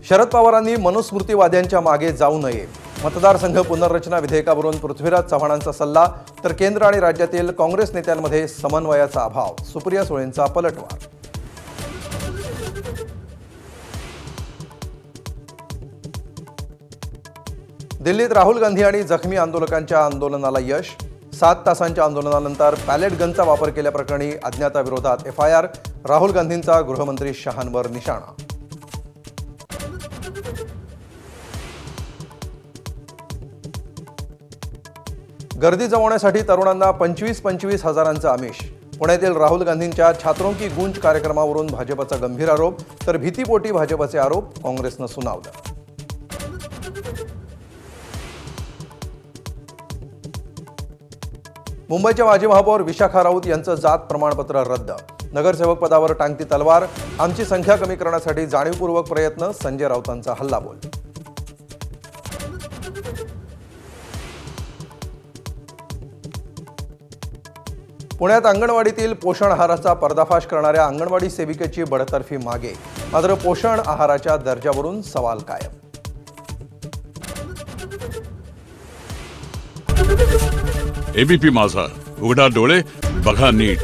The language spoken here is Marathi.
शरद पवारांनी मनुस्मृतीवाद्यांच्या मागे जाऊ नये. मतदारसंघ पुनर्रचना विधेयकावरून पृथ्वीराज चव्हाणांचा सल्ला, तर केंद्र आणि राज्यातील काँग्रेस नेत्यांमध्ये समन्वयाचा अभाव. सुप्रिया सुळेंचा पलटवार. दिल्लीत राहुल गांधी आणि जखमी आंदोलकांच्या आंदोलनाला यश. 7 तासांच्या आंदोलनानंतर पॅलेट गनचा वापर केल्याप्रकरणी अज्ञाताविरोधात एफआयआर. राहुल गांधींचा गृहमंत्री शहांवर निशाणा. गर्दी जमवण्यासाठी तरुणांना 25-25 हजारांचं आमिष. पुण्यातील राहुल गांधींच्या छात्रों की गूंज कार्यक्रमावरून भाजपचा गंभीर आरोप, तर भीतीपोटी भाजपचे आरोप काँग्रेसनं सुनावलं. मुंबईच्या माजी महापौर विशाखा राऊत यांचं जात प्रमाणपत्र रद्द. नगरसेवक पदावर टांगती तलवार. आमची संख्या कमी करण्यासाठी जाणीवपूर्वक प्रयत्न. संजय राऊतांचा हल्लाबोल. पुण्यात अंगणवाडीतील पोषण आहाराचा पर्दाफाश करणाऱ्या अंगणवाडी सेविकेची बडतर्फी मागे. मात्र पोषण आहाराच्या दर्जावरून सवाल कायम. एबीपी माझा, उघडा डोळे बघा नीट.